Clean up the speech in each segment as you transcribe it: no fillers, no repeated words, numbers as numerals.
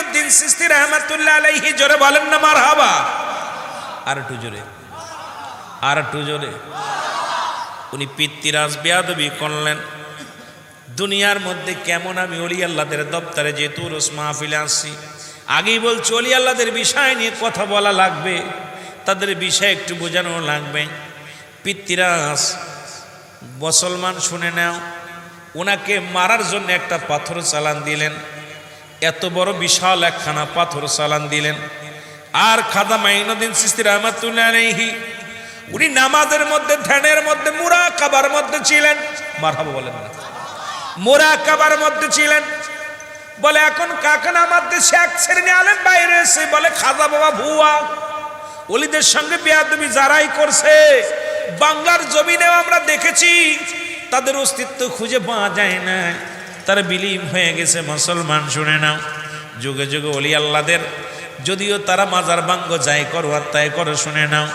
মাইনুদ্দিন চিশতি রাহমাতুল্লাহ আলাইহি, জোরে বলেন না মারহাবা। আর একটু জোরে, আর একটু জোরে। উনি পিতৃরাজ বেয়াদবি করলেন। দুনিয়ার মধ্যে কেমন আমি ওলি আল্লাহদের দপ্তরে যেহেতু রোজ মাহফিলে আসছি, আগেই বলছি ওলি আল্লাহদের বিষয় নিয়ে কথা বলা লাগবে, তাদের বিষয় একটু বোঝানো লাগবে। পিতৃরাজ মুসলমান শুনে নাও, ওনাকে মারার জন্য একটা পাথর চালান দিলেন, এত বড় বিশাল একখানা পাথর চালান দিলেন। আর খাজা মাইনুদ্দিন চিশতি রাহমাতুল্লাহ আলাইহি উনি নামাজের মধ্যে, ধ্যানের মধ্যে, মুরাকাবার মধ্যে ছিলেন। মারহাবা বলেন না। মুরাকাবার মধ্যে ছিলেন। বলে এখন কাকানা আমাদের শেখ শ্রেণী আলেম বাইরে এসে বলে খাজা বাবা ভুয়া, ওলিদের সঙ্গে বেয়াদবি যারাই করছে বাংলার জমিনেও আমরা দেখেছি, তাদের অস্তিত্ব খুঁজে পাওয়া যায় না, তারা বিলীন হয়ে গেছে। মুসলমান শুনে নাও, যুগে যুগে ওলি আল্লাহদের যদিও তারা মাজার ভাঙ্গ যাই করো আর তাই করো, শুনে নাও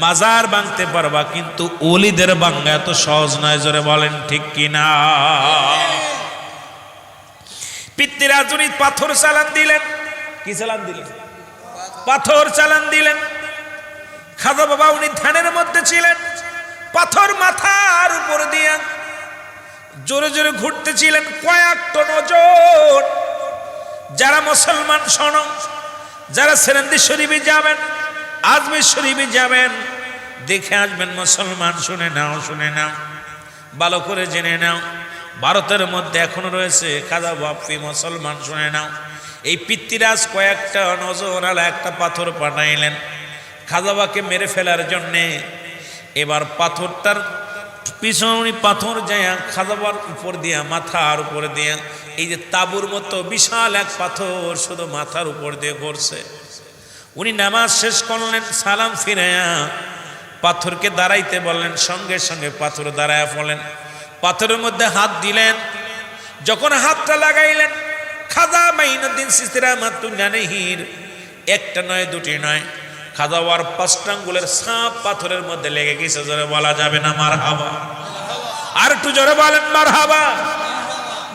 মাজার ভাঙতে পারবা, কিন্তু ওলিদের ভাঙ্গা এত সহজ নয়। জোরে বলেন ঠিক কিনা? পিতৃরাজ উনি পাথর চালান দিলেন। কি চালান দিলেন? পাথর চালান দিলেন। খাজা বাবা উনি ধ্যানের মধ্যে ছিলেন, পাথর মাথার উপর দিয়ে জোরে জোরে ঘুরতেছিলেন। কয়েক টন ওজন। যারা মুসলমান শোনো, যারা সেরেন্দি শরীফে যাবেন, আজমির শরীফে যাবেন, দেখে আসবেন। মুসলমান শুনে নাও, শুনে নাও, ভালো করে জেনে নাও, ভারতের মধ্যে এখনো রয়েছে খাজা বাপ্পি। মুসলমান শুনে নাও, এই পিতৃরাজ কয়েকটা নজরালা একটা পাথর পাঠাইলেন খাজাবাকে মেরে ফেলার জন্যে। এবার পাথরটার পিছনে পাথর যায় খাজাবার উপর দিয়া, মাথার উপর দিয়া, এই যে তাবুর মতো বিশাল এক পাথর শুধু মাথার উপর দিয়ে ঘুরছে। উনি নামাজ শেষ করলেন, সালাম ফিরাইয়া পাথরকে দাঁড়াইতে বললেন, সঙ্গে সঙ্গে পাথর দাঁড়াইয়া পড়লেন। পাথরের মধ্যে হাত দিলেন, যখন হাতটা লাগাইলেন খাজা মাইনুদ্দিন চিশতি রাহমাতুল্লাহ আলাইহির একটা নয়, দুটি নয়, খাজাওয়ার 5টা আঙ্গুলের ছাপ পাথরের মধ্যে লেগে গেছে। জোরে বলা যাবে না মারহাবা? আর একটু জোরে বলেন মারহাবা।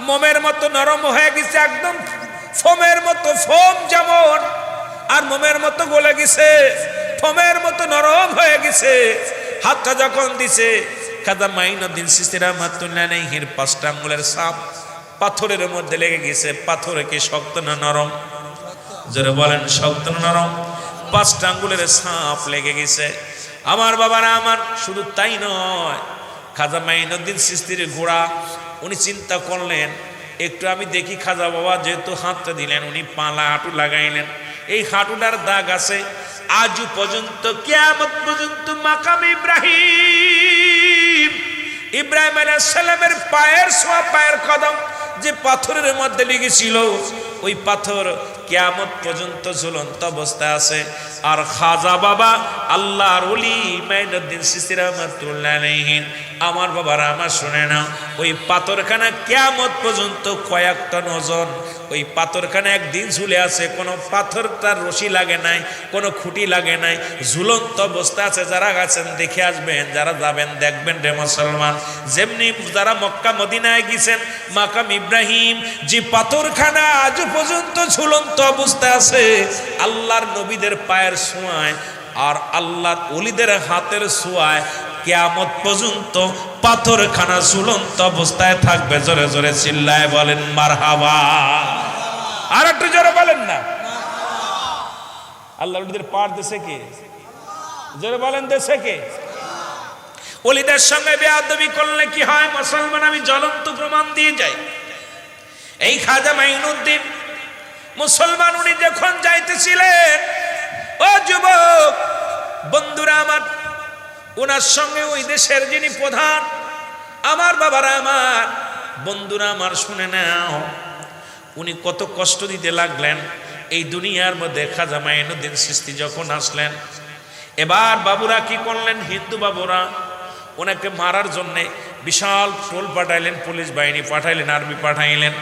মোমের মতো নরম হয়ে গেছে, একদম ফোমের মতো, ফোম যেমন আর মোমের মতো গলে গেছে, ফোমের মতো নরম হয়ে গেছে। হাতটা যখন দিছে খাজা মাইনুদ্দিন চিশতি রাহমাতুল্লাহ আলাইহির 5টা আঙ্গুলের ছাপ পাথরের মধ্যে লেগে গেছে। পাথরে কি শক্ত না নরম? জোরে বলেন শক্ত না নরম? 5টা আঙ্গুলের ছাপ লেগে গেছে। আমার বাবারা আমার, শুধু তাই নয়, খাজা মাইনুদ্দিন চিশতির ঘোড়া উনি চিন্তা করলেন একটু আমি দেখি। খাজা বাবা যেহেতু হাতটা দিলেন, উনি পালা হাঁটু লাগাইলেন। এই হাঁটুটার দাগ আছে আজও পর্যন্ত, কিয়ামত পর্যন্ত। মাকাম ইব্রাহিম, ইব্রাহিম আলাইহিস সালামের পায়ের ছোঁয়া, পায়ের কদম যে পাথরের মধ্যে লেগেছিল, ওই পাথর কিয়ামত পর্যন্ত ঝুলন্ত অবস্থায় আছে। আর খাজা বাবা আল্লাহর ওলি মাইনুদ্দিন চিশতি রাহমাতুল্লাহ আলাইহি, আমার বাবারা আমার শুনে নাও, ওই পাথরখানা কিয়ামত পর্যন্ত কয়েক টন ওজন। ওই পাথরখানা একদিন ঝুলে আছে, কোনো পাথর তার রশি লাগে নাই, কোনো খুঁটি লাগে নাই, ঝুলন্ত অবস্থা আছে। যারা গেছেন দেখে আসবেন, যারা যাবেন দেখবেন রে মুসলমান। যেমনি যারা মক্কা মদিনায় গেছেন, মাকাম ইব্রাহিম যে পাথরখানা আজ পর্যন্ত ঝুলন্ত অবস্থায় আছে, আল্লাহর নবীদের পায়ের ছোঁয়ায় আর আল্লাহর ওলিদের হাতের ছোঁয়ায় কিয়ামত পর্যন্ত পাথরখানা ঝুলন্ত অবস্থায় থাকবে। জোরে জোরে চিল্লায় বলেন মারহাবা। আর একটু জোরে বলেন না। আল্লাহর ওলিদের পার দেশে কে? জোরে বলেন দেশে কে? ওলিদের সঙ্গে বেয়াদবি করলে কি হয় মুসলমান? আমি জ্বলন্ত প্রমাণ দিয়ে যাই। এই খাজা মাইনুদ্দিন মুসলমান উনি যখন যাইতেছিলেন, ও যুবক বন্ধুরা আমার, ওনার সঙ্গে ওই দেশের যিনি প্রধান, আমার বাবারা আমার, বন্ধুরা আমার শুনে নাও, উনি কত কষ্ট দিতে লাগলেন এই দুনিয়ার মধ্যে। খাজা মাইনুদ্দিন চিশতি যখন আসলেন, এবার বাবুরা কি করলেন? হিন্দু বাবুরা ওনাকে মারার জন্যে বিশাল টোল পাঠাইলেন, পুলিশ বাহিনী পাঠাইলেন, আর্মি পাঠাইলেন,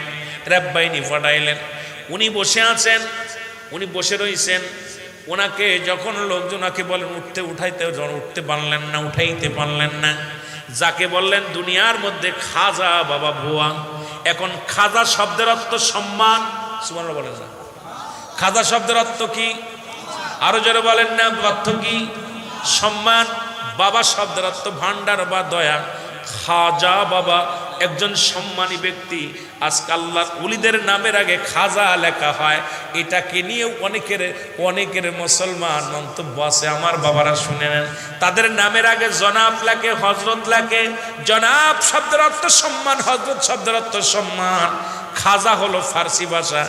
র্যাব বাহিনী পাঠাইলেন। উনি বসে আছেন, উনি বসে রয়েছেন। ওনাকে যখন লোকজনকে বলেন উঠতে, উঠাইতে উঠতে পারলেন না, উঠাইতে পারলেন না। যাকে বললেন দুনিয়ার মধ্যে খাজা বাবা ভুয়া। এখন খাজা শব্দের অর্থ সম্মান, সুবহানাল্লাহ বলেন না, খাজা শব্দের অর্থ কি? আরো জোরে বলেন না, অর্থ কি? সম্মান। বাবা শব্দের অর্থ ভান্ডার বা দয়া। খাজা বাবা একজন সম্মানী ব্যক্তি। আজকে আল্লাহর ওলিদের নামের আগে খাজা লেখা হয়, এটাকে নিয়ে অনেকের মুসলমান মন্তব্য আছে। আমার বাবারা শুনে নেন, তাদের নামের আগে জনাব লেখে, হযরত লেখে। জনাব শব্দের অর্থ সম্মান, হযরত শব্দের অর্থ সম্মান। খাজা হলো ফার্সি ভাষা।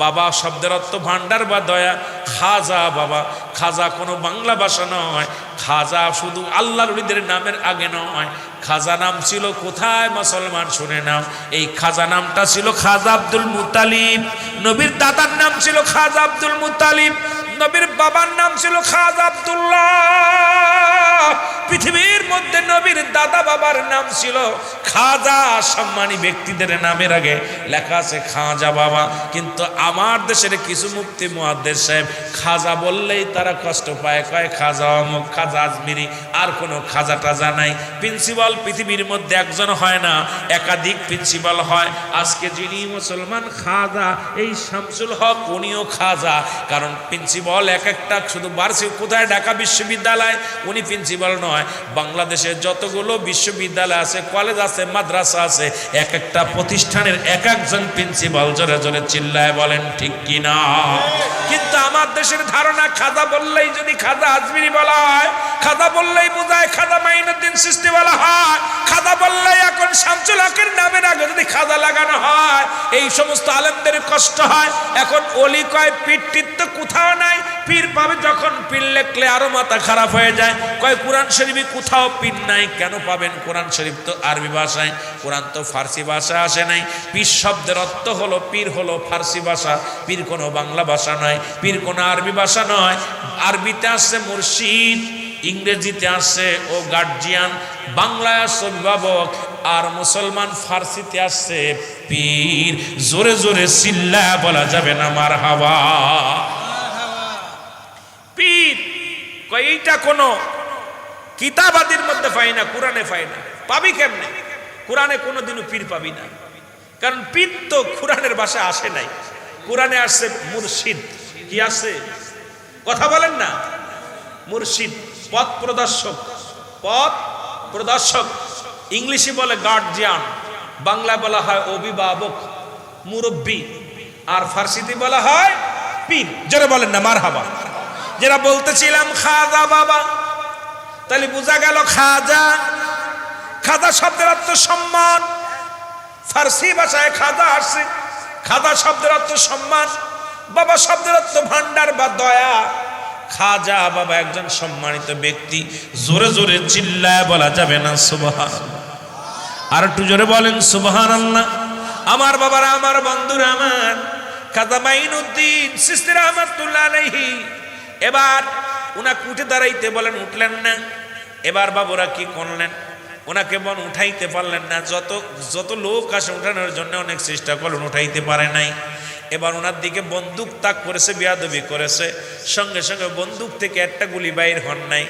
বাবা শব্দের অর্থ ভান্ডার বা দয়া। খাজা বাবা, খাজা কোনো বাংলা ভাষা নয়। খাজা শুধু আল্লাহর ওলিদের নামের আগে নয়। খাজা নাম ছিল কোথায় মুসলমান শুনে নাও, এই খাজা নামটা ছিল খাজা আব্দুল মুত্তালিব। নবীর দাদার নাম ছিল খাজা আব্দুল মুত্তালিব, নবীর বাবার নাম ছিল খাজা আব্দুল্লাহ। পৃথিবীর মধ্যে নবীর দাদা বাবার নাম ছিল খাজা। সম্মানী ব্যক্তিদের নামের আগে লেখা আছে খাজা বাবা। কিন্তু আমার দেশের কিছু মুফতি মুহাদ্দিস সাহেব খাজা বললেই তারা কষ্ট পায়, কয় খাজা অমুক, খাজা আজমিরি, আর কোনো খাজা টাজা নাই। প্রিন্সিপাল পৃথিবীর মধ্যে একজন হয় না, একাধিক প্রিন্সিপাল হয়। আজকে যিনি মুসলমান খাজা, এই শামসুল হক, উনিও খাজা। কারণ প্রিন্সিপাল এক একটা শুধু বার্ষিক কোথায় ঢাকা বিশ্ববিদ্যালয়, উনি প্রিন্সিপাল নয়। বাংলাদেশের যতগুলো বিশ্ববিদ্যালয় আছে, কলেজ আছে, মাদ্রাসা আছে, এক একটা প্রতিষ্ঠানের এক একজন প্রিন্সিপাল। জোরে জোরে চিল্লায় বলেন ঠিক কিনা? কিন্তু আমার দেশের ধারণা খাজা বললেই যদি খাজা আজমিরি বলা হয়, খাজা বললেই বোঝায় খাজা মাইনুদ্দিন চিশতি বলা হয়, খাজা বললেই এখন শামসুল হকের নামের আগে যদি খাজা লাগানো হয়, এই সমস্ত আলেমদের কষ্ট হয়। এখন অলি কয় পীর টির তো কোথাও নাই, পীর পাবে যখন পীর লেখলে আরো মাথা খারাপ হয়ে যায়। কয় কোরআন শরীফে কোথাও পীর নাই। কেন পাবেন? কোরআন শরীফ তো আরবি ভাষায়, কোরআন তো ফার্সি ভাষা আসে নাই। পীর শব্দের অর্থ হলো, পীর হলো ফার্সি ভাষা, পীর কোনো বাংলা ভাষা নয়, পীর কোনো আরবি ভাষা নয়। আরবিতে আসছে মুর্শিদ, ইংরেজিতে আসছে ও গার্জিয়ান, বাংলায় আসছে অভিভাবক, আর মুসলমান ফার্সিতে আসছে পীর। জোরে জোরে চিল্লা বলা যাবে না মারহাবা। পীর কয় এইটা কোনো কিতাবাদির মধ্যে পাই না, কোরআনে পাই না। পাবি কেমনে? কোরআনে কোনোদিনও পীর পাবি না, কারণ পীর তো কোরআনের ভাষায় আসে নাই। কোরআনে আসছে মুর্শিদ। কি আসছে? কথা বলেন না। মুর্শিদ পথ প্রদর্শক, পথ প্রদর্শক। ইংলিশে বলে গার্জিয়ান, বাংলা বলা হয় অভিভাবক, মুরব্বী, আর ফার্সিতে বলা হয় পীর। যারা বলেন না মারহাবা। যারা বলতেছিলাম খাজা বাবা, তাহলে বোঝা গেল খাজা। খাজা শব্দের অর্থ সম্মান। ফার্সি ভাষায় খাজা আসছে, খাজা শব্দের অর্থ সম্মান। বাবা শব্দের অর্থ ভান্ডার বা দয়া। খাজা বাবা একজন সম্মানিত ব্যক্তি। জোরে জোরে চিল্লায় বলা যাবে না সুবহানাল্লাহ? আর একটু জোরে বলেন সুবহানাল্লাহ। আমার বাবারা, আমার বন্ধুরা, আমার খাজা মাইনুদ্দিন চিশতি রাহমাতুল্লাহ আলাইহি, এবার উনাকে উঠে দাঁড়াইতে বলেন, উঠলেন না। এবার বাবুরা কি করলেন? ওনাকে বন উঠাইতে পারলেন না। যত লোক আসে উঠানোর জন্য অনেক চেষ্টা করলেন, উঠাইতে পারে নাই। এবার ওনার দিকে বন্দুক তাক করেছে, বেয়াদবি করেছে। সঙ্গে সঙ্গে বন্দুক থেকে একটা গুলি বাইর হন নাই।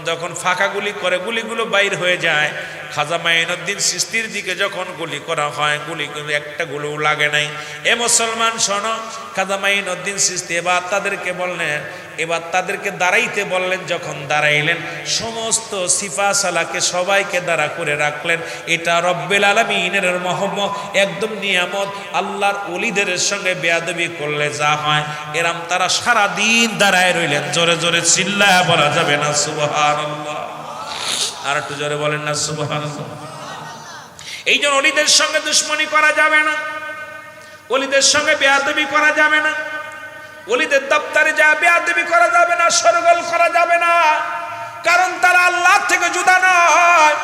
যখন ফাঁকা গুলি করে গুলিগুলো বাইর হয়ে যায়। খাজা মাইনুদ্দিন চিশতির দিকে যখন গুলি করা হয়, গুলিগুলো একটা গুলিও লাগে নাই। এ মুসলমান শোনো, খাজা মাইনুদ্দিন চিশতি এবার তাদেরকে দাঁড়াইতে বললেন। যখন দাঁড়াইলেন, সমস্ত সিফা সালাকে সবাইকে দাঁড়া করে রাখলেন। এটা রব্বুল আলামিনের একদম নিয়ামত। আল্লাহর ওলিদের সঙ্গে বেয়াদবি করলে যা হয়, এরাম তারা সারা দিন দাঁড়ায় রইলেন। জোরে জোরে চিল্লায়া বলা যাবে না সুবহানাল্লাহ? আর একটু জোরে বলেন না সুবহানাল্লাহ? এই জন্য ওলিদের সঙ্গে দুশ্মনী করা যাবে না, ওলিদের সঙ্গে বেয়াদবি করা যাবে না, ওলিদের দপ্তরে যা বেয়াদবি করা যাবে না, সরগোল করা যাবে না। কারণ তারা আল্লাহ থেকে জুদা নয়।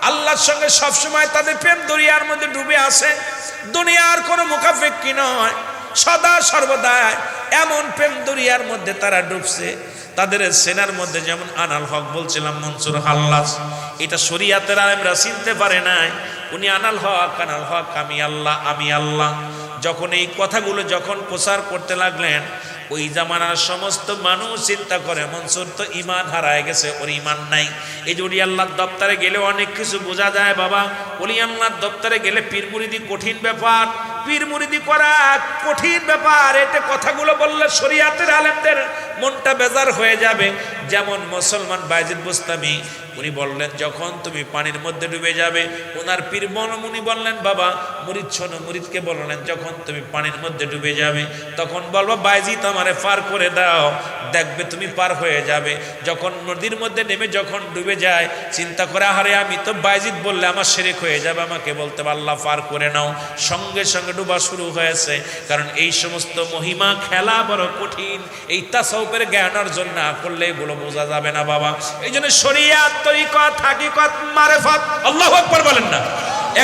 আল্লাহর সঙ্গে সবসময় তাদের প্রেম দরিয়ার মধ্যে ডুবে আছে। দুনিয়ার কোনো মুখাপেক্ষী নয়, সদা সর্বদা এমন প্রেম দরিয়ার মধ্যে তারা ডুবছে। তাদের সেনার মধ্যে যেমন আনাল হক বলছিলাম, মনসুর হাল্লাস, এটা শরিয়াতের আলেমরা চিনতে পারে নাই। উনি আনাল হক, আমি আল্লাহ, আমি আল্লাহ। যখন এই কথাগুলো যখন প্রচার করতে লাগলেন, ওই জামানার সমস্ত মানুষ চিন্তা করে মনসুর তো ইমান হারায় গেছে, ওর ইমান নাই। এই যে ওলি আল্লাহর দপ্তরে গেলে অনেক কিছু বোঝা যায় বাবা। ওলি আল্লাহর দপ্তরে গেলে পীর মুরিদি কঠিন ব্যাপার। পীর মুরিদি করা কঠিন ব্যাপার। এটা কথাগুলো বললে শরীয়তের আলেমদের মনটা বেজার হয়ে যাবে। যেমন মুসলমান বায়েজিদ বুস্তামি উনি বললেন, যখন তুমি পানির মধ্যে ডুবে যাবে, ওনার পীর উনি বললেন, বাবা মুরিদ শোনো, মুরিদকে বললেন যখন তুমি পানির মধ্যে ডুবে যাবে তখন বলবো বায়েজিদ আমারে পার করে দাও, দেখবে তুমি পার হয়ে যাবে। যখন নদীর মধ্যে নেমে যখন ডুবে যায় চিন্তা করে, আরে আমি তো বায়েজিদ বললে আমার শিরক হয়ে যাবে, আমাকে বলতে আল্লাহ পার করে নাও, সঙ্গে সঙ্গে ডুবা শুরু হয়েছে। কারণ এই সমস্ত মহিমা খেলা বড় কঠিন, এই তাসাউফের জ্ঞান অর্জন না করলে এগুলো বোঝা যাবে না বাবা। এই জন্য শরিয়াত, তরিকত, হাকিকত, মারিফত, আল্লাহু আকবার বলেন না।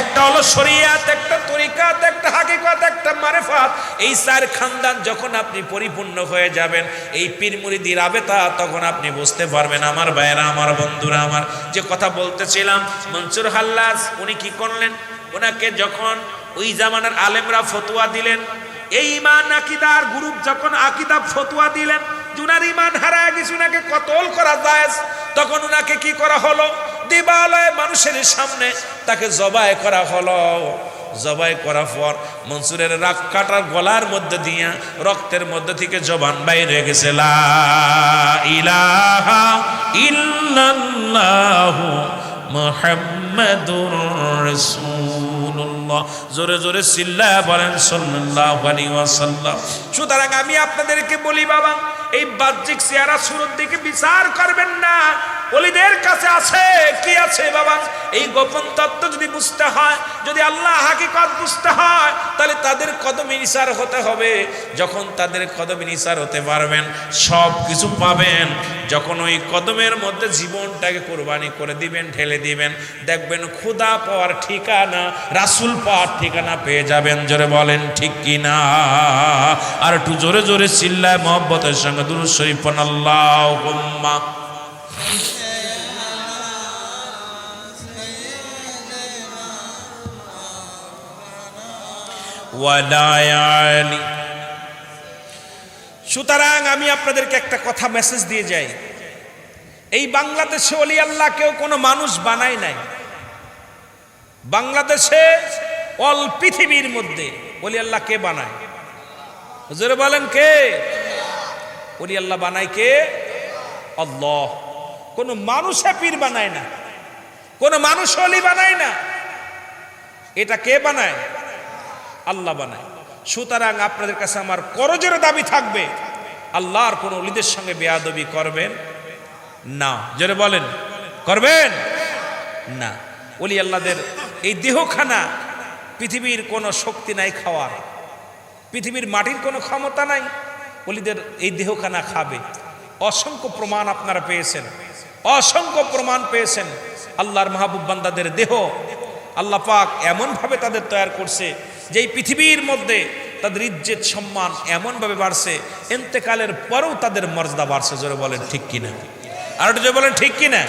একটা হলো শরিয়াত, একটা তরিকত, একটা হাকিকত, একটা মারিফত। এই চার খানদান যখন আপনি পরিপূর্ণ হয়ে যাবেন, এই পীর মুরিদি রাবেতা, তখন আপনি বুঝতে পারবেন। আমার ভাইয়েরা, আমার বন্ধুরা, আমার যে কথা বলতেছিলাম, মনসুর হাল্লাজ উনি কি করলেন, ওনাকে যখন ওই জামানার আলেমরা ফতোয়া দিলেন, এই ইমান আকিদার গ্রুপ যখন আকিদা ফতোয়া দিলেন উনার ইমান হারায় গেছে, উনাকে কতল করা যায়, তখন উনাকে কি করা হলো, দিবালয়ে মানুষের সামনে তাকে জবাই করা হলো। জবাই করার পর মনসুরের রাগ কাটার গলার মধ্যে দিয়া রক্তের মধ্যে থেকে জবান বাইরে গেছে, লা ইলাহা ইল্লাল্লাহু মুহাম্মাদুর রাসূলুল্লাহ। জোরে জোরে চিল্লায়া বলেন সাল্লাল্লাহু আলাইহি ওয়াসাল্লাম। সুতরাং আমি আপনাদেরকে বলি বাবা, এই বাহ্যিক চেহারা সুরত দিকে বিচার করবেন না। ওলিদের কাছে আছে কি আছে বাবা, এই গোপন তত্ত্ব যদি বুঝতে হয়, যদি আল্লাহ হাকিকত বুঝতে হয়, তাহলে তাদের কদমে নিসার হতে হবে। যখন তাদের কদমে নিসার হতে পারবেন, সব কিছু পাবেন। যখন ওই কদমের মধ্যে জীবনটাকে কোরবানি করে দিবেন, ঢেলে দিবেন, দেখবেন খোদা পাওয়ার ঠিকানা, রাসূল পাওয়ার ঠিকানা পেয়ে যাবেন। জোরে বলেন ঠিক কিনা? আর একটু জোরে জোরে চিল্লায় মহব্বতের সঙ্গে দুরূদ শরীফ পড়ুন, আল্লাহুম্মা ওয়ালায়ালি। সুতরাং আমি আপনাদেরকে একটা কথা মেসেজ দিয়ে যাই, এই বাংলাদেশে ওলি আল্লাহ কেউ কোনো মানুষ বানায় নাই। বাংলাদেশে অল পৃথিবীর মধ্যে ওলি আল্লাহ কে বানায়? হুজুরে বলেন কে? ওলি আল্লাহ বানায় কে? আল্লাহ। কোনো মানুষে পীর বানায় না, কোনো মানুষ ওলি বানায় না। এটা কে বানায়? আল্লাহ বানায়। সুতরাং আপনাদের কাছে আমার করজোরে দাবি থাকবে, আল্লাহর কোন ওলিদের সঙ্গে বেয়াদবি করবেন না। জোরে বলেন, করবেন না। ওলি আল্লাহদের এই দেহখানা পৃথিবীর কোনো শক্তি নাই খাওয়ার, পৃথিবীর মাটির কোনো ক্ষমতা নাই ওলিদের এই দেহখানা খাবে। অসংখ্য প্রমাণ আপনারা পেয়েছেন, অসংখ্য প্রমাণ পেয়েছেন। আল্লাহর মাহবুব বান্দাদের দেহ আল্লাহ পাক এমনভাবে তাদের তৈরি করছে যে এই পৃথিবীর মধ্যে তাদের ইজ্জত সম্মান এমনভাবে বাড়ছে, ইন্তেকালের পরেও তাদের মর্যাদা বাড়ছে। জোরে বলেন ঠিক কিনা? আর একটু জোরে বলেন ঠিক কিনা?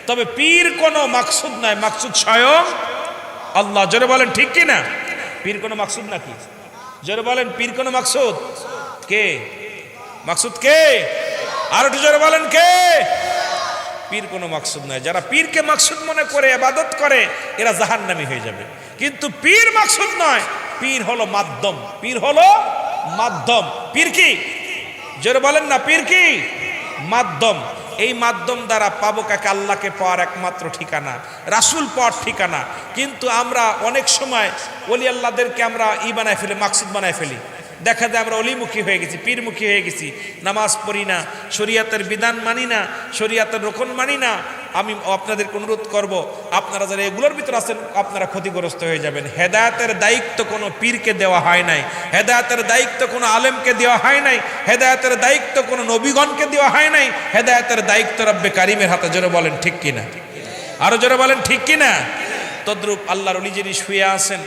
তবে পীর কোনো মাকসুদ নাই, মাকসুদ স্বয়ং আল্লাহ। জোরে বলেন ঠিক কিনা? পীর কোনো মাকসুদ নাকি? জোরে বলেন, পীর কোনো মাকসুদ কে? মাকসুদ কে? আর একটু জোরে বলেন কে? পীর কোনো মাকসুদ নয়। যারা পীরকে মাকসুদ মনে করে ইবাদত করে এরা জাহান্নামী হয়ে যাবে। কিন্তু পীর মাকসুদ নয়, পীর হলো মাধ্যম। পীর হলো মাধ্যম। পীর কি? জোরে বলেন না, পীর কি? মাধ্যম। এই মাধ্যম দ্বারা পাবো কাকে? আল্লাহকে পাওয়ার একমাত্র ঠিকানা, রাসূল পাওয়ার ঠিকানা। কিন্তু আমরা অনেক সময় ওলি আল্লাহদেরকে আমরা বানায় ফেলি, মাকসুদ বানায় ফেলি। দেখা যায় আমরা অলিমুখী হয়ে গেছি, পীরমুখী হয়ে গেছি। নামাজ পড়ি না, শরীয়তের বিধান মানি না, শরীয়তের রকম মানি না। আমি আপনাদেরকে অনুরোধ করব, আপনারা যারা এগুলোর ভিতর আছেন আপনারা ক্ষতিগ্রস্ত হয়ে যাবেন। হেদায়েতের দায়িত্ব কোনো পীরকে দেওয়া হয় নাই, হেদায়েতের দায়িত্ব কোনো আলেমকে দেওয়া হয় নাই, হেদায়েতের দায়িত্ব কোনো নবীগণকে দেওয়া হয় নাই। হেদায়েতের দায়িত্ব রব্বে কারিমের হাতে। জোরে বলেন ঠিক কিনা? আরো জোরে বলেন ঠিক কিনা? তদ্রূপ আল্লাহর ওলি যিনি শুয়ে আছেন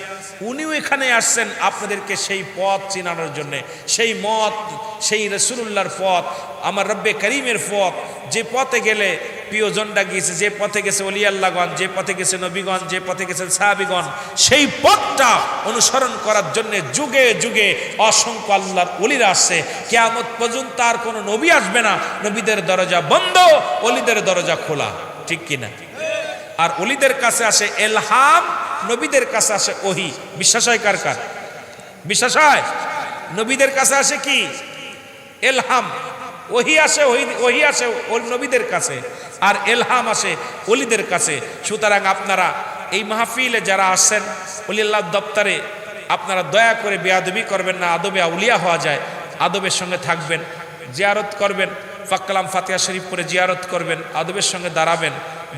উনিও এখানে আসছেন আপনাদেরকে সেই পথ চিনানোর জন্য, সেই মত, সেই রাসূলুল্লাহর পথ, আমার রব্বে কারিমের পথ। যে পথে গেলে প্রিয়জনরা গিয়েছে, যে পথে গেছে ওলি আল্লাহগণ, যে পথে গেছে নবীগণ, যে পথে গেছেন সাহাবীগণ, সেই পথটা অনুসরণ করার জন্য যুগে যুগে অসংখ্য আল্লাহর ওলিরা আসছে। কিয়ামত পর্যন্ত আর কোনো নবী আসবে না, নবীদের দরজা বন্ধ, ওলিদের দরজা খোলা। ঠিক কিনা? আর ওলিদের কাছে আসে এলহাম, নবীদের কাছে আসে ওহী। বিশ্বাস হয় কার কার? বিশ্বাস হয়? নবীদের কাছে আসে কি? এলহাম, ওহি আসে, ওহি আসে ওই নবীদের কাছে, আর এলহাম আসে ওলিদের কাছে। সুতরাং আপনারা এই মাহফিলে যারা আসছেন, ওলিয়াল্লাহ দপ্তরে, আপনারা দয়া করে বেয়াদবি করবেন না। আদবে আউলিয়া হওয়া যায়, আদবের সঙ্গে থাকবেন, জিয়ারত করবেন, ফাক্কালাম ফাতিহা শরীফ করে জিয়ারত করবেন, আদবের সঙ্গে দাঁড়াবেন।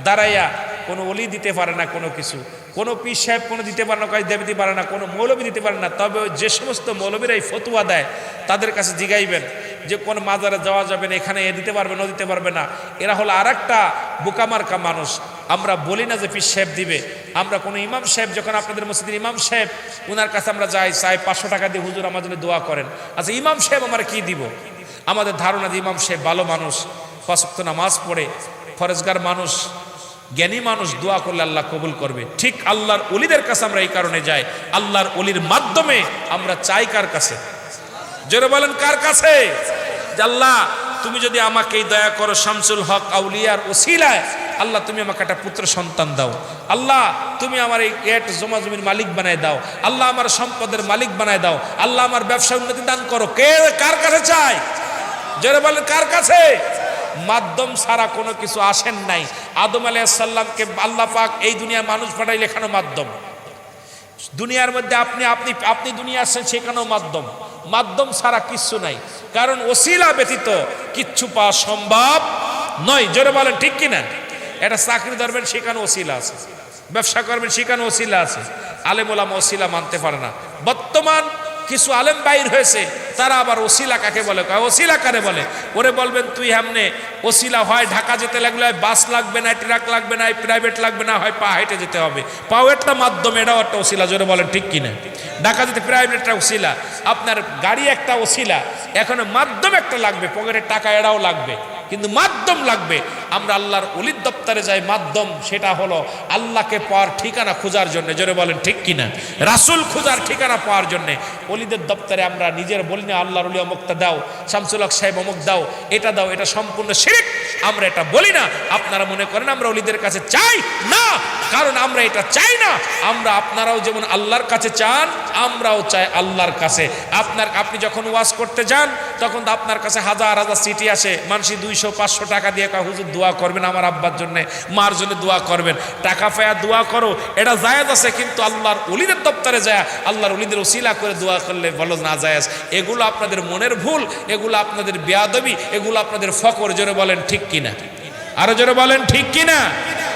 দাঁড়াইয়া কোনো ওলি দিতে পারে না কোনো কিছু, কোনো পীর সাহেব কোনো দিতে পারে না, কাজ দিতে পারে না, কোনো মৌলবী দিতে পারে না। তবে যে সমস্ত মৌলবীরা এই ফতুয়া দেয় তাদের কাছে জিগাইবেন যে কোন মাজারে যাওয়া যাবে না, এখানে এ দিতে পারবে না, ও দিতে পারবে না। এরা হলো আর একটা বোকামার্কা মানুষ। আমরা বলি না যে পীর সাহেব দিবে, আমরা কোনো ইমাম সাহেব, যখন আপনাদের মসজিদের ইমাম সাহেব, ওনার কাছে আমরা যাই, চাই 500 টাকা দিয়ে হুজুর আমার জন্য দোয়া করেন। আচ্ছা ইমাম সাহেব আমরা কি দিব? আমাদের ধারণা যে ইমাম সাহেব ভালো মানুষ, 5 ওয়াক্ত নামাজ পড়ে, ফরজগার মানুষ, জ্ঞানী মানুষ, দোয়া করলে আল্লাহ কবুল করবে। ঠিক আল্লাহর ওলিদের কাছে আমরা এই কারণে যাই, আল্লাহর ওলির মাধ্যমে আমরা চাই কার কাছে? জোরে বলেন কার কাছে? যে আল্লাহ তুমি যদি আমাকে এই দয়া করো, শামসুল হক আউলিয়ার ওসিলায় আল্লাহ তুমি আমাকে একটা পুত্র সন্তান দাও, আল্লাহ তুমি আমার এই জমা জমির মালিক বানায় দাও, আল্লাহ আমার সম্পদের মালিক বানায় দাও, আল্লাহ আমার ব্যবসা উন্নতি দান করো। কে কার কাছে চায়? জোরে বলেন কার কাছে? মাধ্যম ছাড়া কোনো কিছু আসেন নাই। আদম আলাইহিস সালামকে আল্লাহ পাক এই দুনিয়া মানুষ পাঠাই লেখানো মাধ্যম। দুনিয়ার মধ্যে আপনি দুনিয়া আসছেন, সেখানেও মাধ্যম। মাধ্যম ছাড়া কিচ্ছু নাই, কারণ ওসিলা ব্যতীত কিচ্ছু পাওয়া সম্ভব নয়। জোরে বলেন ঠিক কিনা? এটা চাকরি ধরবেন, সেখানে ওসিলা আছে, ব্যবসা করবেন, সেখানে ওসিলা আছে। আলেম ওলামা ওসিলা মানতে পারে না। বর্তমান কিছু আলেম বাইর হয়েছে, তারা আবার ওসিলা কাকে বলে? ওসিলা কারে বলে? ওরে বলবেন তুই সামনে ওসিলা হয় ঢাকা যেতে লাগলে বাস লাগবে না, ট্রাক লাগবে না, প্রাইভেট লাগবে না, হয় পা হেঁটে যেতে হবে। পাও একটা মাধ্যম, এটাও একটা ওসিলা। জোরে বলেন ঠিক কিনা? ঢাকা যেতে প্রাইভেট একটা ওসিলা, আপনার গাড়ি একটা ওসিলা, এখন মাধ্যম একটা লাগবে, পকেটের টাকা এটাও লাগবে, কিন্তু মাধ্যম লাগবে। আমরা আল্লাহর ওলির দপ্তরে যাই, মাধ্যম সেটা হলো আল্লাহকে পাওয়ার ঠিকানা খোঁজার জন্য। জোরে বলেন ঠিক কিনা? রাসূল খোঁজার ঠিকানা পাওয়ার জন্য ওলিদের দপ্তরে আমরা নিজের বলি না আল্লাহর ওলি অমুকটা দাও, শামসুল হক সাহেব অমুক দাও, এটা দাও, এটা সম্পূর্ণ শিরক। আমরা এটা বলি না। আপনারা মনে করেন আমরা ওলিদের কাছে চাই না, কারণ আমরা এটা চাই না। আমরা আপনারাও যেমন আল্লাহর কাছে চান, আমরাও চাই আল্লাহর কাছে। আপনি যখন ওয়াজ করতে যান, তখন তো আপনার কাছে হাজার হাজার চিঠি আসে, মানুষই 200-500 টাকা দিয়ে কয় হুজুর দোয়া করবেন আমার আব্বার জন্য, মার জন্য দোয়া করবেন। টাকা পায়া দোয়া করো, এটা জায়েজ আছে, কিন্তু আল্লাহর ওলিদের দপ্তরে যায় আল্লাহর ওলিদের ওসিলা করে দোয়া করলে বলো না জায়েজ। এগুলো আপনাদের মনের ভুল, এগুলো আপনাদের বেয়াদবি, এগুলো আপনাদের ফকর। জোরে বলেন ঠিক কিনা? আরো জোরে বলেন ঠিক কিনা?